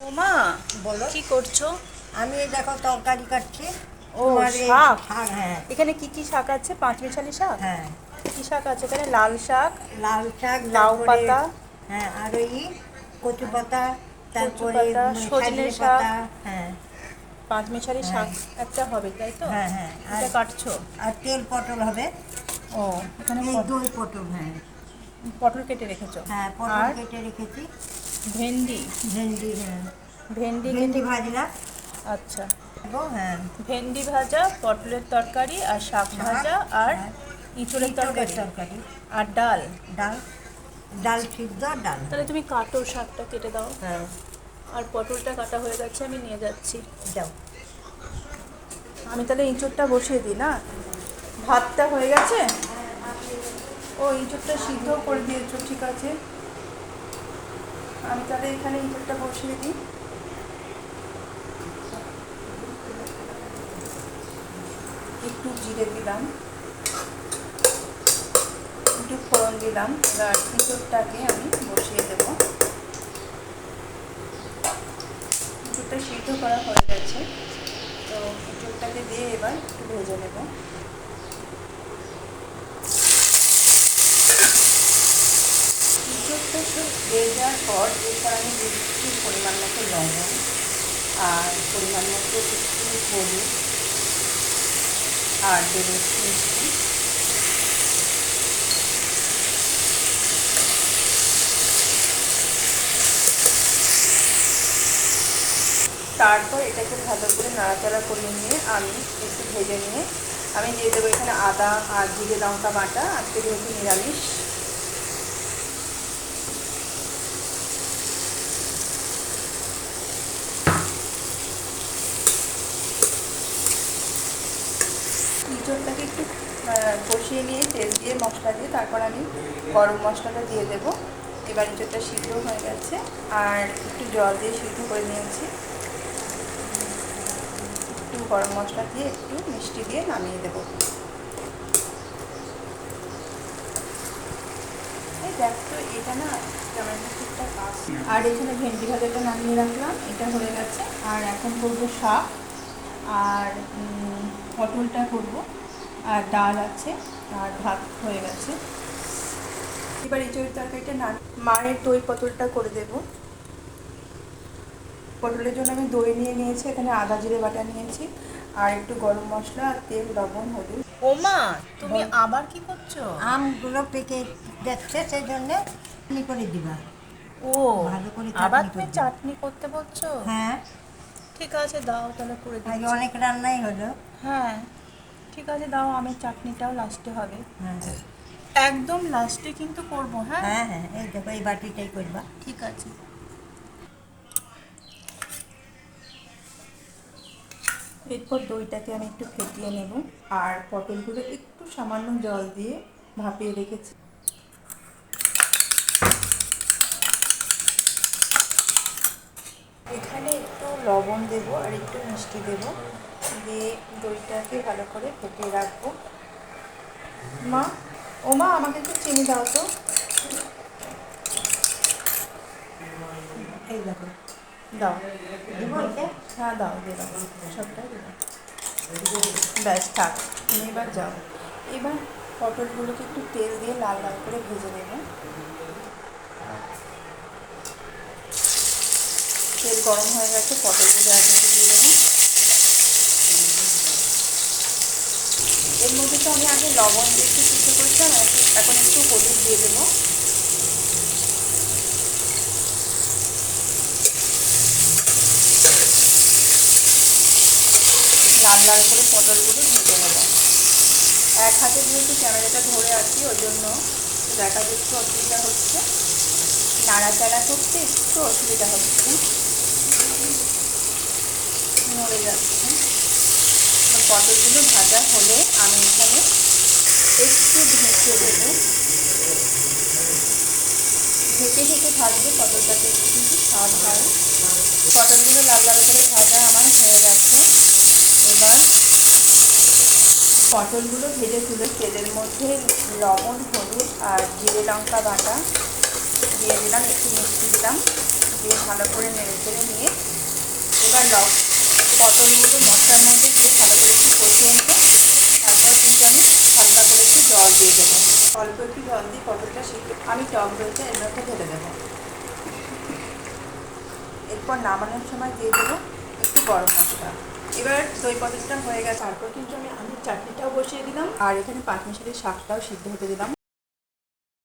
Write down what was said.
ওমা, বলো। কি করছো? আমি এই দেখো তরকারি কাটছি। ও, তোমার এই শাক। শাক, হ্যাঁ। এখানে কি কি শাক আছে? পাঁচমিশালি শাক? হ্যাঁ, কি শাক আছে এখানে? লাল শাক, লাল শাক, লাউ তারপরে পাতা, হ্যাঁ আর ওই কচু পাতা, কচু তারপরে পাতা, সজনে সজনে শাক। পাতা। হ্যাঁ, পাঁচমিশালি হ্যাঁ, শাক একটা হবে, তাই তো? হ্যাঁ, হ্যাঁ। আর এটা কাটছো? আর তেল পটল হবে। ও, এখানে এই দই পটল, হ্যাঁ। পটল কেটে রেখেছো? হ্যাঁ, পটল আর কেটে রেখেছি। ভেন্ডি? ভেন্ডি, হ্যাঁ। ভেন্ডি কেটে। ভেন্ডি ভাজলাম। আচ্ছা, হ্যাঁ, ভেন্ডি ভাজা, পটলের তরকারি, আর শাক শাক ভাজা, আর আর ইঁচড়ের ইঁচড়ের তরকারি, তরকারি, আর ডাল। ডাল, ডাল সিদ্ধ, ডাল। তাহলে তুমি কাটো, শাকটা কেটে দাও। হ্যাঁ, আর পটলটা কাটা হয়ে গেছে, আমি নিয়ে যাচ্ছি। যাও। আমি তাহলে ইঁচড়টা বসিয়ে দিই না? ভাতটা হয়ে গেছে। ও, ইঁচড়টা সিদ্ধ করে দিয়েছো, ঠিক আছে। আমি তাহলে এখানে ইঁচড়টা বসিয়ে দিই। একটু জিরে দিলাম, একটু ফোড়ন দিলাম। এবার ইঁচড়টাকে আমি বসিয়ে দেবো। ইঁচড়টা সিদ্ধ করা হয়ে গেছে, তো ইঁচড়টাকে দিয়ে এবার একটু ভেজে নেব। ইঁচড়টা একটু ভেজার পর এরপর আমি দিয়ে দিচ্ছি পরিমাণ মতো লবণ, আর পরিমাণ মতো একটু হলুদ, আর দেবো একটু মিষ্টি। তারপর এটাকে ভালো করে নাড়াচাড়া করে নিয়ে আমি একটু ভেজে নিয়ে আমি দিয়ে দেবো এখানে আদা আর জিরে লঙ্কা বাটা। আজকে যেহেতু নিরামিষ, ইঁচড়টাকে একটু কষিয়ে নিয়ে তেল দিয়ে মশলা দিয়ে তারপর আমি গরম মশলাটা দিয়ে দেবো। এবার ইঁচড়টা সিদ্ধ হয়ে গেছে, আর একটু জল দিয়ে সিদ্ধ করে নিয়েছি। একটু গরম মশলা দিয়ে একটু মিষ্টি দিয়ে নামিয়ে দেবো। এই দেখ তো, এটা না ক্যামেরাটা ঠিকঠাক আসছে। আর এখানে ভেন্ডি ভাজাটা নামিয়ে রাখলাম, এটা হয়ে গেছে। আর এখন করবো শাক, আর পটলটা করব, আর ডাল আছে, আর ভাত হয়ে গেছে। এবার এঁচড়ের তরকারিটা মায়ের দই পটলটা করে দেব। পটলের জন্য আমি দই নিয়ে নিয়েছি, এখানে আদা জিরে বাটা নিয়েছি, আর একটু গরম মশলা আর তেল, লবণ, হলুদ। ওমা, তুমি আবার কি করছো? আমগুলো পেকে যাচ্ছে, সেই জন্য চাটনি করে দিবা। ও, ভালো করে আবার চাটনি তুমি করে দিবা। চাটনি করতে বলছো? হ্যাঁ, ঠিক আছে, দাও তাহলে করে আগে দিচ্ছি। অনেক রান্নাই হলো। হ্যাঁ, ঠিক আছে, দাও। আমি চাটনিটাও লাস্টে হবে, হ্যাঁ, একদম লাস্টে কিন্তু করব। হ্যাঁ, হ্যাঁ, হ্যাঁ, এই দেখো এই বাটিটাই করবা। ঠিক আছে। এরপর দইটাকে আমি একটু ফেটিয়ে নেব, আর পটলগুলো একটু সামান্য জল দিয়ে ভাপিয়ে রেখেছি। এখানে একটু লবণ দেব আর একটু মিষ্টি দেব, দিয়ে দইটাকে ভালো করে ফেটিয়ে রাখবো। মা, ও মা, আমাকে একটু চিনি দাও তো। এই দেখো, দাও। দিব এটা। হ্যাঁ, দাও, দিয়ে দাও, সবটাই দিয়ে দাও। ব্যাস, থাক, তুমি এবার যাও। এবার পটলগুলোকে একটু তেল দিয়ে লাল লাল করে ভেজে নেব। তেল গরম হয়ে গেছে, পটলগুলো এক মধ্যে দিয়ে দেবো। এর মধ্যে তো আমি আগে লবণ দিয়ে একটু সিদ্ধ করেছিলাম, এখন একটু হলুদ দিয়ে দেবো। লাল লাল করে পটলগুলো ভেজে নেব। এক হাতে যেহেতু ক্যামেরাটা ধরে আছি, ওই জন্য দেখা একটু অসুবিধা হচ্ছে, নাড়াচাড়া করতে একটু অসুবিধা হচ্ছে, নড়ে যাচ্ছে। পটলগুলো ভাজা হলে আমি এখানে একটু ঢেকে দেবো। ঢেকে ঢেকে ভাজলে পটলটাতে একটু কিন্তু স্বাদ হয়। পটলগুলো লাল লাল করে ভাজা আমার হয়ে গেছে। এবার পটলগুলো ভেজে তুলে তেলের মধ্যে লবণ, হলুদ আর জিরে লঙ্কা বাটা দিয়ে দিলাম, একটু মিষ্টি দিলাম, দিয়ে ভালো করে নেড়ে চেড়ে নিয়ে এবার পটলগুলো মশলার মধ্যে দিয়ে ভালো করে একটু কষিয়ে নেবো। তারপর কিন্তু আমি হালকা করে একটু জল দিয়ে দেবো। অল্প একটু জল দিয়ে পটলটা সিদ্ধ আমি টক দইটা এর মধ্যে ঢেলে দেবো। এরপর নামানোর সময় দিয়ে দেবো একটু গরম মশলা। এবার দই পটলটা হয়ে গেছে, তারপর কিন্তু আমি আলুর চাটনিটাও বসিয়ে দিলাম আর এখানে পাঁচমিশালি শাকটাও সিদ্ধ হতে দিলাম।